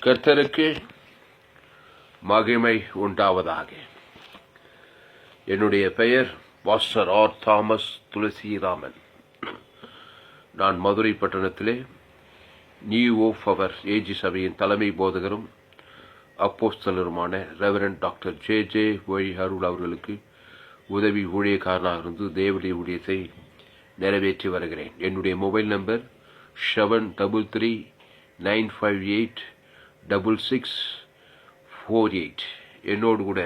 கர்த்தருக்கு மகிமை உண்டாவதாக. என்னுடைய பெயர் பாஸ்டர் ஆர் தாமஸ் துளசிராமன். நான் மதுரை பட்டணத்திலே நியூ ஆஃப் அவர் ஏஜி சபையின் தலைமை போதகரும் அப்போஸ்தலருமான ரெவரண்ட் டாக்டர் ஜே ஒய் அருள் அவர்களுக்கு உதவி ஊழியக்காரனாக இருந்து தேவனுடைய ஊழியத்தை நிறைவேற்றி வருகிறேன். என்னுடைய மொபைல் நம்பர் 7339586648. என்னோடு கூட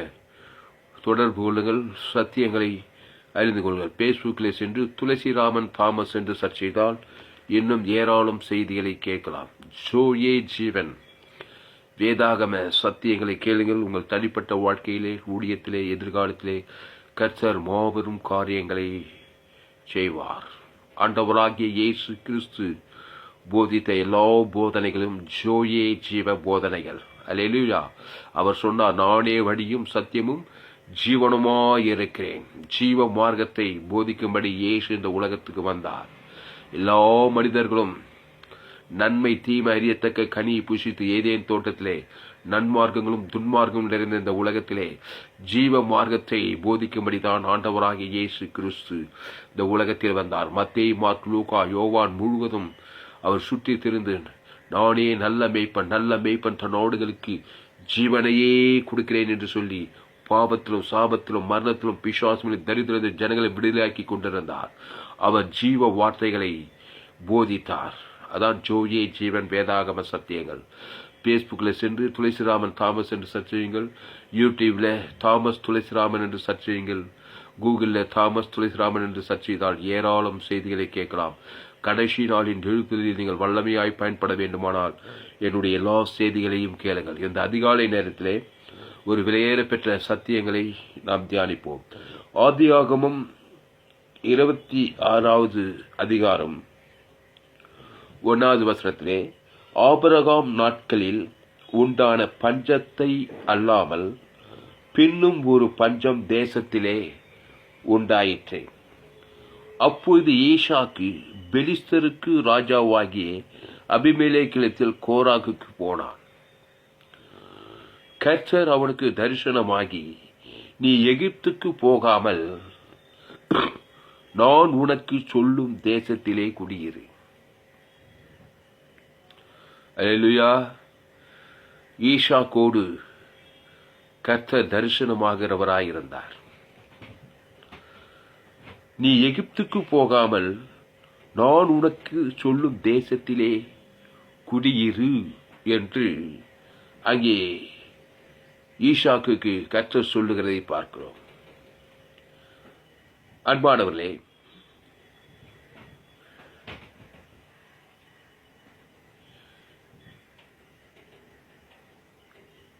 தொடர்பு கொள்ளுங்கள், சத்தியங்களை அறிந்து கொள்ளுங்கள். ஃபேஸ்புக்கில் சென்று துளசிராமன் தாமஸ் என்று சர்ச் செய்தால் இன்னும் ஏராளம் செய்திகளை கேட்கலாம். ஜோயே ஜீவன் வேதாகம சத்தியங்களை கேளுங்கள். உங்கள் தனிப்பட்ட வாழ்க்கையிலே, ஊழியத்திலே, எதிர்காலத்திலே கர்த்தர் மாபெரும் காரியங்களை செய்வார். ஆண்டவராகிய இயேசு கிறிஸ்து போதித்த எல்லா போதனைகளும் ஜோயே ஜீவ போதனைகள். அல்லேலூயா. அவர் சொன்னார், நானே வழியும் சத்தியமும் ஜீவனுமாயிருக்கிறேன். ஜீவ மார்க்கத்தை போதிக்கும்படி இயேசு இந்த உலகத்துக்கு வந்தார். எல்லா மனிதர்களும் நன்மை தீமை அறியத்தக்க கனியை புசித்து ஏதேன் தோட்டத்திலே நன்மார்க்கங்களும் துன்மார்க்கங்களும் நிறைந்த இந்த உலகத்திலே ஜீவ மார்க்கத்தை போதிக்கும்படி தான் ஆண்டவராகிய இயேசு கிறிஸ்து இந்த உலகத்தில் வந்தார். மத்தேயு, மார்க், லூக்கா, யோவான் முழுவதும் அவர் சுற்றி திரிந்து, நானே நல்ல மேய்ப்பன் தன் ஆடுகளுக்கு ஜீவனையே கொடுக்கிறேன் என்று சொல்லி பாவத்திலும் சாபத்திலும் மரணத்திலும் பிசாசுகளின் தரித்திரத்தை ஜனங்களை விடுதலையாக்கி கொண்டிருந்தார். அவர் ஜீவ வார்த்தைகளை போதித்தார். அதான் ஜோயே ஜீவன் வேதாகம சத்தியங்கள். ஃபேஸ்புக்கில் சென்று துளசிராமன் தாமஸ் என்று சர்ச் செய்யுங்கள். யூடியூப்பில் தாமஸ் துளசிராமன் என்று சர்ச் செய்யுங்கள். கூகுளில் தாமஸ் துளசிராமன் என்று சர்ச் செய்தால் ஏராளம் செய்திகளை கேட்கலாம். கடைசி நாளின் எழுப்புதலில் நீங்கள் வல்லமையாய் பயன்பட வேண்டுமானால் என்னுடைய எல்லா செய்திகளையும் கேளுங்கள். இந்த அதிகாலை நேரத்திலே ஒரு விலையேற பெற்ற சத்தியங்களை நாம் தியானிப்போம். ஆதியாகமம் 26வது அதிகாரம் 1வது வசனத்திலே, ஆபிரகாம் நாட்களில் உண்டான பஞ்சத்தை அல்லாமல் பின்னும் ஒரு பஞ்சம் தேசத்திலே உண்டாயிற்று. அப்பொழுது ஈசாக்கு பெலிஸ்தருக்கு ராஜாவாகிய அபிமெலேக்கிடத்தில் கோராகுக்கு போனான். கர்த்தர் அவனுக்கு தரிசனமாகி, நீ எகிப்துக்கு போகாமல் நான் உனக்கு சொல்லும் தேசத்திலே குடியிரு. அல்லேலூயா. ஈசாக்கோடு கர்த்தர் தரிசனமாகிறவராயிருந்தார். நீ எகிப்துக்கு போகாமல் நான் உனக்கு சொல்லும் தேசத்திலே குடியிரு என்று அங்கே ஈசாக்குக்கு கர்த்தர் சொல்லுகிறதை பார்க்கிறோம். அன்பானவர்களே,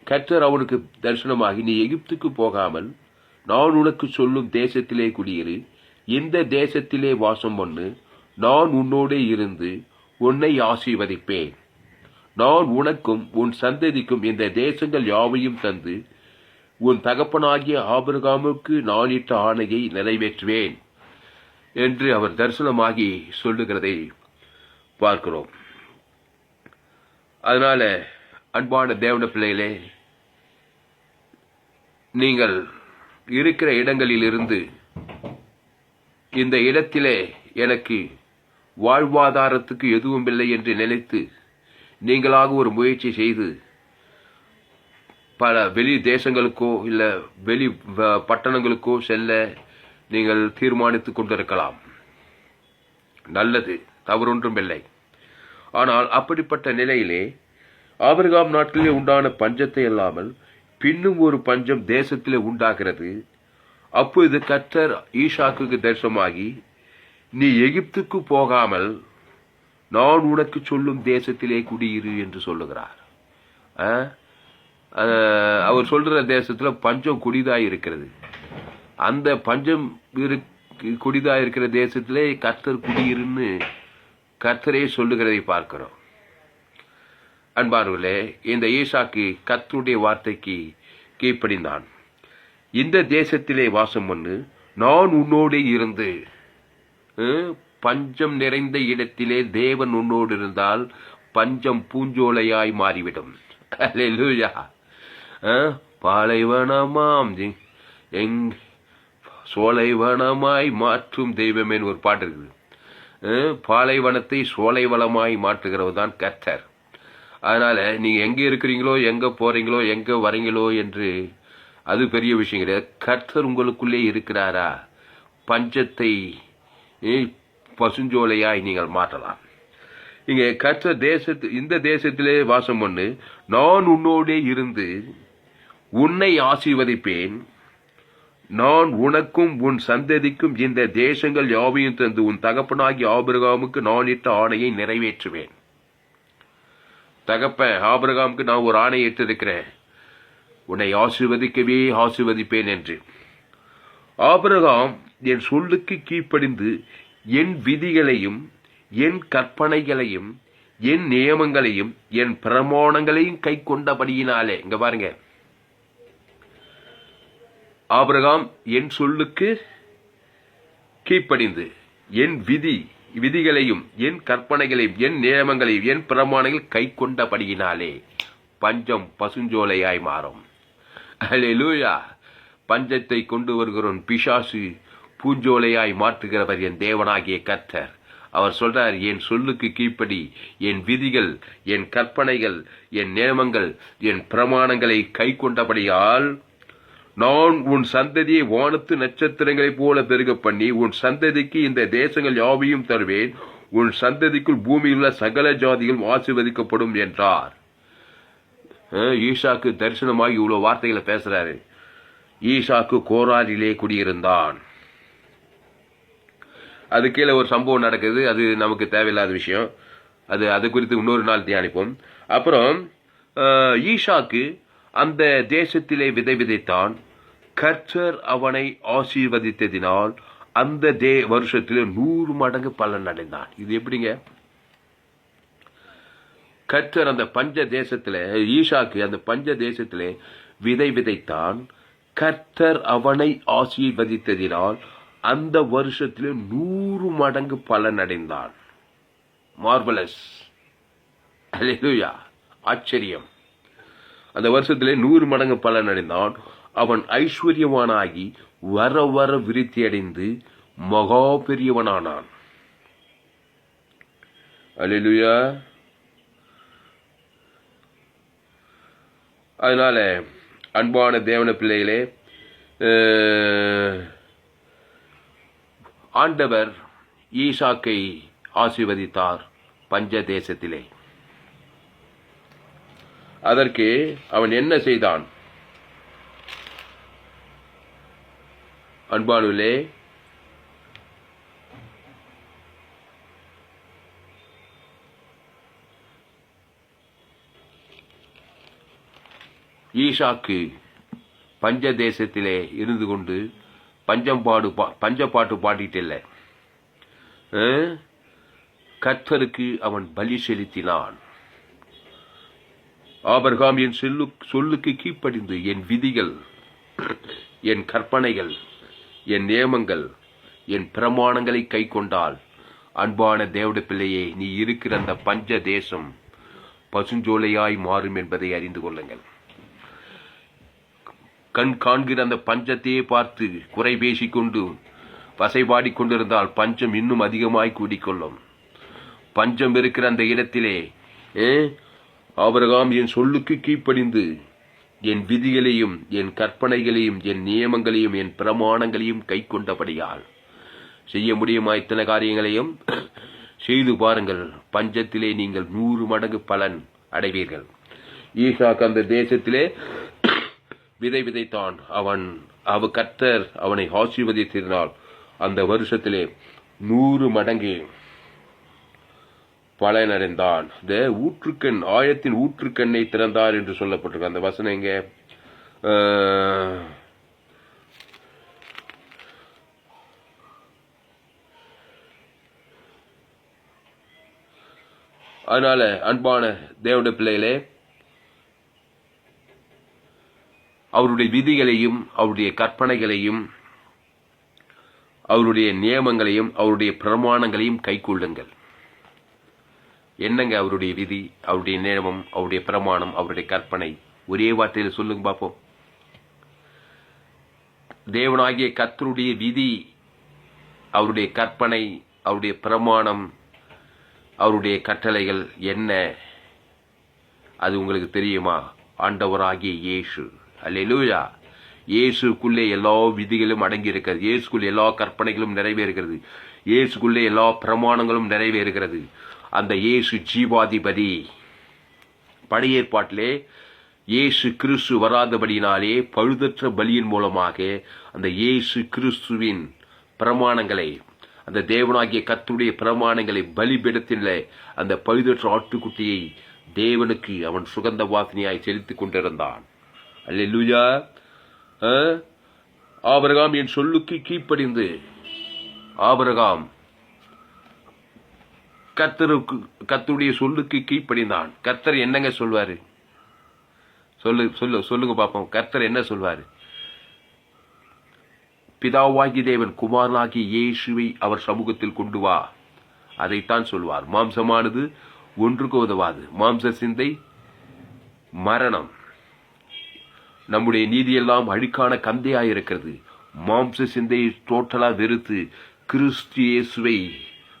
கர்த்தர் அவனுக்கு தரிசனமாகி, நீ எகிப்துக்கு போகாமல் நான் உனக்கு சொல்லும் தேசத்திலே குடியிரு, இந்த தேசத்திலே வாசம் பண்ணு, நான் உன்னோடே இருந்து உன்னை ஆசீர்வதிப்பேன். நான் உனக்கும் உன் சந்ததிக்கும் இந்த தேசங்கள் யாவையும் தந்து உன் தகப்பனாகிய ஆபிரகாமுக்கு நான் இட்ட ஆணையை நிறைவேற்றுவேன் என்று அவர் தரிசனமாகி சொல்லுகிறதை பார்க்கிறோம். அதனால அன்பான தேவன பிள்ளைகளே, நீங்கள் இருக்கிற இடங்களிலிருந்து இந்த இடத்திலே எனக்கு வாழ்வாதாரத்துக்கு எதுவும் இல்லை என்று நினைத்து நீங்களாக ஒரு முயற்சி செய்து பல வெளி தேசங்களுக்கோ இல்லை வெளி பட்டணங்களுக்கோ செல்ல நீங்கள் தீர்மானித்துக் கொண்டிருக்கலாம். நல்லது, தவறொன்றும் இல்லை. ஆனால் அப்படிப்பட்ட நிலையிலே ஆபிரகாம் நாட்டிலே உண்டான பஞ்சத்தை அல்லாமல் பின்னும் ஒரு பஞ்சம் தேசத்திலே உண்டாகிறது. அப்பொழுது கர்த்தர் ஈசாக்குக்கு தரிசனமாகி, நீ எகிப்துக்கு போகாமல் நான் உனக்கு சொல்லும் தேசத்திலே குடியிரு என்று சொல்லுகிறார். அவர் சொல்ற தேசத்துல பஞ்சம் குடிதாய் இருக்கிறது. அந்த பஞ்சம் குடிதாய் இருக்கிற தேசத்திலே கர்த்தர் குடியிருன்னு கர்த்தரே சொல்லுகிறதை பார்க்கிறோம். அன்பார்களே, இந்த ஈசாக்கு கர்த்தருடைய வார்த்தைக்கு கீழ்ப்படிந்தான். இந்த தேசத்திலே வாசம் பண்ணு, நான் உன்னோடே இருந்து. பஞ்சம் நிறைந்த இடத்திலே தேவன் உன்னோடு இருந்தால் பஞ்சம் பூஞ்சோலையாய் மாறிவிடும். அல்லேலூயா. பாலைவனமாம் எங் சோலைவனமாய் மாற்றும் தெய்வமேன்னு ஒரு பாட்டு இருக்குது. பாலைவனத்தை சோலைவனமாய் மாற்றுகிறவர் தான் கர்த்தர். அதனால நீங்க எங்க இருக்கிறீங்களோ, எங்க போறீங்களோ, எங்க வரீங்களோ என்று அது பெரிய விஷயம் கிடையாது. கர்த்தர் உங்களுக்குள்ளே இருக்கிறாரா, பஞ்சத்தை பசுஞ்சோலையாய் நீங்கள் மாற்றலாம். இங்கே கர்த்தர் இந்த தேசத்திலே வாசம் பண்ணு, நான் உன்னோடே இருந்து உன்னை ஆசீர்வதிப்பேன், நான் உனக்கும் உன் சந்ததிக்கும் இந்த தேசங்கள் யாவையும் தந்து உன் தகப்பனாகி ஆபிரகாமுக்கு நான் இட்ட ஆணையை நிறைவேற்றுவேன். தகப்பன் ஆபிரகாமுக்கு நான் ஒரு ஆணை இட்டிருக்கிறேன், உன்னை ஆசீர்வதிக்கவே ஆசீர்வதிப்பேன் என்று. ஆபிரகாம் என் சொல்லுக்கு கீழ்ப்படிந்து என் விதிகளையும் என் கற்பனைகளையும் என் நியமங்களையும் என் பிரமாணங்களையும் கை கொண்டபடியினாலே, இங்க பாருங்க, ஆபிரகாம் என் சொல்லுக்கு கீழ்ப்படிந்து என் விதிகளையும் என் கற்பனைகளையும் என் நியமங்களையும் என் பிரமாணங்கள் கை கொண்டபடியினாலே பஞ்சம் பசுஞ்சோலையாய் மாறும். அல்லேலூயா. பஞ்சத்தை கொண்டு வருகிறோன் பிசாசு பூஞ்சோலையாய் மாற்றுகிறவர் என் தேவனாகிய கர்த்தர். அவர் சொல்றார், என் சொல்லுக்கு கீழ்ப்படி என் விதிகள் என் கற்பனைகள் என் நியமங்கள் என் பிரமாணங்களை கை கொண்டபடியால் நான் உன் சந்ததியை வானத்து நட்சத்திரங்களைப் போல பெருக பண்ணி உன் சந்ததிக்கு இந்த தேசங்கள் யாவையும் தருவேன், உன் சந்ததிக்குள் பூமியில் உள்ள சகல ஜாதிகளும் ஆசீர்வதிக்கப்படும் என்றார். ஈசாக்கு தரிசனமாகி இவ்வளவு வார்த்தைகளை பேசுறாரு. ஈசாக்கு கோராரிலே குடியிருந்தான். அது கீழே ஒரு சம்பவம் நடக்குது, அது நமக்கு தேவையில்லாத விஷயம், அது குறித்து இன்னொரு நாள் தியானிப்போம். அப்புறம் ஈசாக்கு அந்த தேசத்திலே விதைத்தான். கர்த்தர் அவனை ஆசீர்வதித்ததினால் அந்த வருஷத்திலே 100 மடங்கு பலன் அடைந்தான். இது எப்படிங்க? கர்த்தர் அந்த பஞ்ச தேசத்திலே, ஈசாக்கு அந்த பஞ்ச தேசத்திலே விதைத்தான். கர்த்தர் அவனை ஆசீர்வதித்ததினால் அந்த வருஷத்திலே 100 மடங்கு பலன் அடைந்தான். மார்வலஸ். அல்லேலூயா. ஆச்சரியம். அந்த வருஷத்திலே 100 மடங்கு பலன் அடைந்தான். அவன் ஐஸ்வர்யவானாகி வர வர விருத்தி அடைந்து மகா பெரியவனானான். அல்லேலூயா. அதனால அன்பான தேவன பிள்ளைகளே, ஆண்டவர் ஈசாக்கை ஆசீர்வதித்தார் பஞ்ச தேசத்திலே. அதற்கு அவன் என்ன செய்தான்? அன்பானுலே, ஈசாக்கு பஞ்ச தேசத்திலே இருந்து கொண்டு பஞ்சப்பாட்டு பாடிட்டு இல்லை, கர்த்தருக்கு அவன் பலி செலுத்தினான். ஆபிரகாம் என் சொல்லுக்கு கீழ்ப்படிந்து என் விதிகள் என் கற்பனைகள் என் நியமங்கள் என் பிரமாணங்களை கை கொண்டால், அன்பான தேவனுடைய பிள்ளையே, நீ இருக்கிற அந்த பஞ்ச தேசம் பசுஞ்சோலையாய் மாறும் என்பதை அறிந்து கொள்ளுங்கள். கண் காண்கிற அந்த பஞ்சத்தையே பார்த்து குறை பேசிக்கொண்டு வசைபாடி கொண்டிருந்தால் பஞ்சம் இன்னும் அதிகமாய் கூடிக்கொள்ளும். பஞ்சம் இருக்கிற அந்த இடத்திலே ஆபிரகாம் என் சொல்லுக்கு கீழ்ப்படிந்து என் விதிகளையும் என் கற்பனைகளையும் என் நியமங்களையும் என் பிரமாணங்களையும் கை கொண்டபடியால் செய்ய முடியுமா இத்தனை காரியங்களையும் செய்து பாருங்கள். பஞ்சத்திலே நீங்கள் 100 மடங்கு பலன் அடைவீர்கள். ஈசாக்கு அந்த தேசத்திலே விதைத்தான். கர்த்தர் அவனை ஆசீர்வதித்திருந்தால் அந்த வருஷத்திலே 100 மடங்கு பலனடைந்தான். இந்த ஊற்றுக்கண், ஆயத்தின் ஊற்றுக்கண்ணை திறந்தார் என்று சொல்லப்பட்டிருக்கு. அந்த வசனம் எங்க? அதனால அன்பான தேவனுடைய பிள்ளைகளே, அவருடைய விதிகளையும் அவருடைய கற்பனைகளையும் அவருடைய நியமங்களையும் அவருடைய பிரமாணங்களையும் கைக்கொள்ளுங்கள். என்னங்க அவருடைய விதி, அவருடைய நியமம், அவருடைய பிரமாணம், அவருடைய கற்பனை? ஒரே வார்த்தையில் சொல்லுங்க பார்ப்போம். தேவனாகிய கர்த்தருடைய விதி, அவருடைய கற்பனை, அவருடைய பிரமாணம், அவருடைய கட்டளைகள் என்ன? அது உங்களுக்கு தெரியுமா? ஆண்டவராகிய இயேசு. அல்லேலூயா. இயேசுக்குள்ளே எல்லா விதிகளும் அடங்கி இருக்கிறது. இயேசுக்குள்ளே எல்லா கற்பனைகளும் நிறைவேறுகிறது. இயேசுக்குள்ளே எல்லா பிரமாணங்களும் நிறைவேறுகிறது. அந்த இயேசு ஜீவாதிபதி. பழைய ஏற்பாட்டிலே இயேசு கிறிஸ்து வராதபடினாலே பழுதற்ற பலியின் மூலமாக அந்த இயேசு கிறிஸ்துவின் பிரமாணங்களை, அந்த தேவனாகிய கர்த்தருடைய பிரமாணங்களை பலிபீடத்தில் அந்த பழுதற்ற ஆட்டுக்குட்டியை தேவனுக்கு அவன் சுகந்த வாசனையாய் செலுத்திக் கொண்டிருந்தான். அல்லேலூயா. ஆபிரகாம் என் சொல்லுக்கு கீழ்ப்படிந்து, ஆபிரகாம் கர்த்தருடைய சொல்லுக்கு கீழ்ப்படிந்தான். கர்த்தர் என்னங்க சொல்வாரு? சொல்லுங்க பாப்போம். கர்த்தர் என்ன சொல்வாரு? பிதாவாகி தேவன் குமாரனாகி இயேசுவை அவர் சமூகத்தில் கொண்டு வா, அதைத்தான் சொல்வார். மாம்சமானது ஒன்றுக்கு உதவாது. மாம்ச சிந்தை மரணம். நம்முடைய நீதியெல்லாம் அழுக்கான கந்தையாயிருக்கிறது. மாம்ச சிந்தையை டோட்டலா வெறுத்து கிறிஸ்து இயேசுவை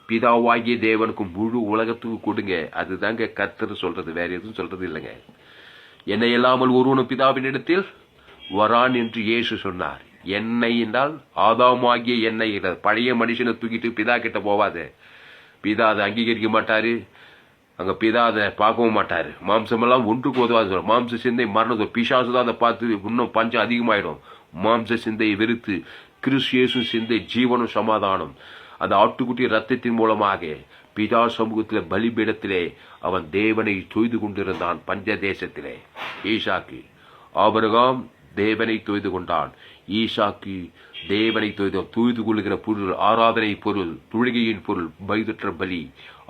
பிதாவாகிய தேவனுக்கு முழு உலகத்துக்கு கொடுங்க. அதுதாங்க கர்த்தர் சொல்றது, வேற எதுவும் சொல்றது இல்லைங்க. என்னை இல்லாமல் ஒருவனும் பிதாவின் இடத்தில் வரான் என்று இயேசு சொன்னார். என்னை என்றால் ஆதாமாகிய எண்ணெய். பழைய மனுஷனை தூக்கிட்டு பிதா கிட்ட போவாது. பிதா அதை அங்கீகரிக்க மாட்டாரு. அங்க பிதா அதை பார்க்கவும் மாட்டாரு. மாம்சமெல்லாம் ஒன்றுக்கு உதவாது. மாம்ச சிந்தை மரணம். பிசாசு தான் அதை பார்த்து இன்னும் பஞ்சம் அதிகமாயிடும். மாம்ச சிந்தையை வெறுத்து கிறிஸ்து இயேசு சிந்தை ஜீவனும் சமாதானம். அந்த ஆட்டுக்குட்டி ரத்தத்தின் மூலமாக பிதா சமூகத்திலே பலிபீடத்திலே அவன் தேவனை தொய்து கொண்டிருந்தான். பஞ்ச தேசத்திலே ஈசாக்கு. ஆபிரகாம் தேவனை தொய்து கொண்டான். ஈசாக்கு தேவனை தொய்து கொள்ளுகிற பொருள், ஆராதனை பொருள், தொழுகையின் பொருள், பைதற்ற பலி.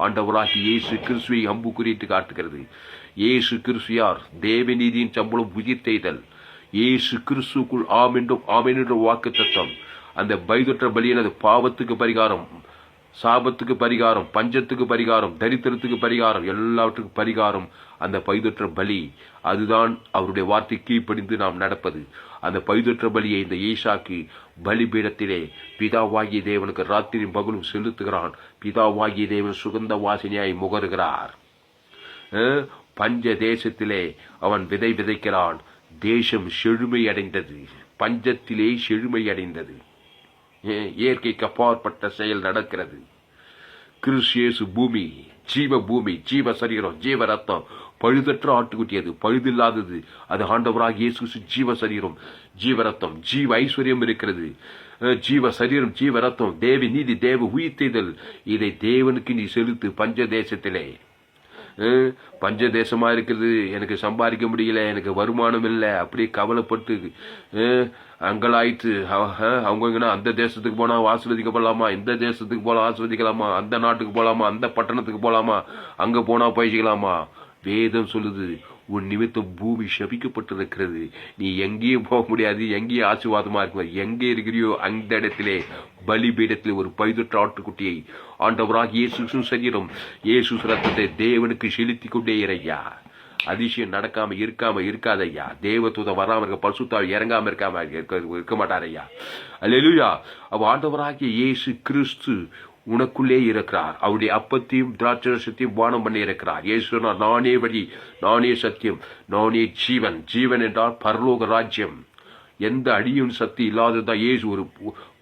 ஆண்டவராகி இயேசு கிறிஸ்துவை அம்பு குறித்து காட்டுகிறது. இயேசு கிறிஸ்து யார்? தேவநீதியின் சம்பளம் உயிர்த்தெய்தல். இயேசு கிறிஸ்துக்குள் ஆம் என்றும் ஆமென் என்ற வாக்கு தத்தம். அந்த பைதற்ற பலியானது பாவத்துக்கு பரிகாரம், சாபத்துக்கு பரிகாரம், பஞ்சத்துக்கு பரிகாரம், தரித்திரத்துக்கு பரிகாரம், எல்லாவற்றுக்கும் பரிகாரம் அந்த பைதற்ற பலி. அதுதான் அவருடைய வார்த்தை கீழ்ப்படிந்து நாம் நடப்பது. அந்த பைதற்ற பலியை இந்த ஈசாக்கு பலிபீடத்திலே பிதாவாகிய தேவனுக்கு ராத்திரி பகலும் செலுத்துகிறான். பிதாவாகிய தேவன் சுகந்த வாசனையாய் முகருகிறார். பஞ்ச தேசத்திலே அவன் விதை விதைக்கிறான். தேசம் செழுமை அடைந்தது. பஞ்சத்திலே செழுமை அடைந்தது. இயற்கைக்கு அப்பாற்பட்ட செயல் நடக்கிறது. கிறிஸ்து இயேசு பூமி, ஜீவ பூமி, ஜீவ சரீரம், ஜீவ ரத்தம், பழுதற்ற ஆட்டுக்குட்டி. அது பழுதில்லாதது. அது ஆண்டவராக இயேசு ஜீவ சரீரம், ஜீவ ரத்தம், ஜீவ ஐஸ்வர்யம் இருக்கிறது. ஜீவ சரீரம், ஜீவ ரத்தம், தேவ நீதி, தேவ உயிர்த்தெய்தல். இதை தேவனுக்கு நீ செலுத்து. பஞ்ச தேசத்திலே பஞ்ச தேசமா இருக்குது. எனக்கு சம்பாதிக்க முடியல, எனக்கு வருமானம் இல்லை, அப்படியே கவலைப்பட்டு அங்கலாயிட்டு அவங்க அந்த தேசத்துக்கு போனா ஆஸ்வதிக்கப்படலாமா, இந்த தேசத்துக்கு போல ஆஸ்வதிக்கலாமா, அந்த நாட்டுக்கு போலாமா, அந்த பட்டணத்துக்கு போலாமா, அங்க போனா போயிக்கலாமா? வேதம் சொல்லுது, உன் நிமித்தம் பூமி சபிக்கப்பட்டிருக்கிறது. நீ எங்கேயும் போக முடியாது, எங்கேயும் ஆசீர்வாதமா இருக்க. எங்கே இருக்கிறியோ அந்த இடத்திலே பலிபீடத்திலே ஒரு பைதற்ற ஆட்டுக்குட்டியை ஆண்டவராக இயேசு சரீரம், இயேசு ரத்தத்தை தேவனுக்கு செலுத்தி கொண்டே இறையா. அதிசயம் நடக்காம இருக்காத ஐயா. தேவதூதன் வராம இருக்க, பரிசுத்தாவி இறங்காம இருக்க மாட்டார் ஐயா. அல்லேலூயா. அவ ஆண்டவராகிய இயேசு கிறிஸ்து உனக்குள்ளே இருக்கிறார். அவருடைய அப்பத்தையும் திராட்சரசத்தையும் பானம் பண்ணி இருக்கிறார். இயேசு சொன்னார், நானே வழி, நானே சத்தியம், நானே ஜீவன். ஜீவன் என்றால் பரலோக ராஜ்யம். எந்த அடியும் சக்தி இல்லாததான் இயேசு. ஒரு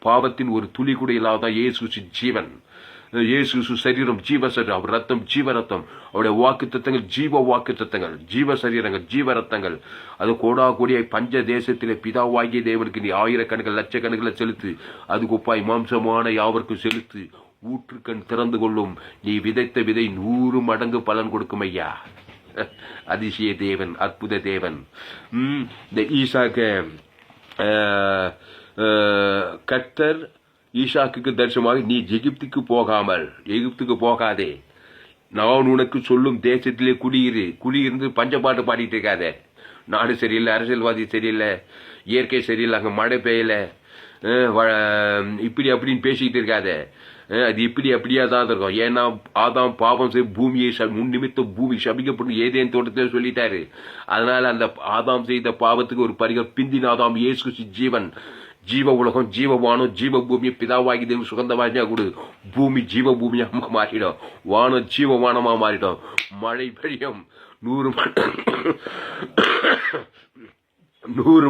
பாவத்தின் ஒரு துளி கூட இல்லாததான் இயேசு ஜீவன். இயேசு சரீரம் ஜீவ சரீரம், அவர் ரத்தம் ஜீவ ரத்தம். அவருடைய வாக்கு தத்தங்கள் ஜீவ வாக்கு தத்தங்கள், ஜீவ சரீரங்கள், ஜீவ ரத்தங்கள். அது கோடா கோடியை பஞ்ச தேசத்திலே பிதாவாகிய தேவனுக்கு நீ ஆயிரக்கணக்கில் லட்சக்கணக்கில் செலுத்து. அதுக்கு ஒப்பாய் மாம்சமான யாவருக்கும் செலுத்து. ஊற்றுக்கண் திறந்து கொள்ளும். நீ விதைத்த விதை 100 மடங்கு பலன் கொடுக்கும் ஐயா. அதிசய தேவன், அற்புத தேவன். இந்த ஈசாக்க கர்த்தர் ஈசாக்குக்கு தரிசனமாக, நீ எகிப்துக்கு போகாதே, நான் உனக்கு சொல்லும் தேசத்திலே குடியிருந்து பஞ்சப்பாட்டு பாடிட்டு இருக்காதே. நாடு சரியில்லை, அரசியல்வாதி சரியில்லை, இயற்கை சரியில்லை, அங்கே மழை பெய்யல, இப்படி அப்படின்னு பேசிக்கிட்டு இருக்காத. அது இப்படி அப்படியே தான் இருக்கும். ஏன்னா ஆதாம் பாவம் செய்ய பூமியை முன் நிமித்தம் பூமி சபிக்கப்படும் ஏதேன் தோட்டத்தில் சொல்லிட்டாரு. அதனால அந்த ஆதாம் செய்த பாவத்துக்கு ஒரு பரிகாரம் பிந்தின ஆதாம் இயேசு கிறிஸ்து ஜீவன், ஜீவ உலகம், ஜீவவானம், ஜீவ பூமியை பிதாவாகி தேவன் சுகந்தவாஜா கொடு. பூமி ஜீவ பூமியா மாறிடும், வானம் ஜீவவானமா மாறிடும், மழை பெய்யும், 100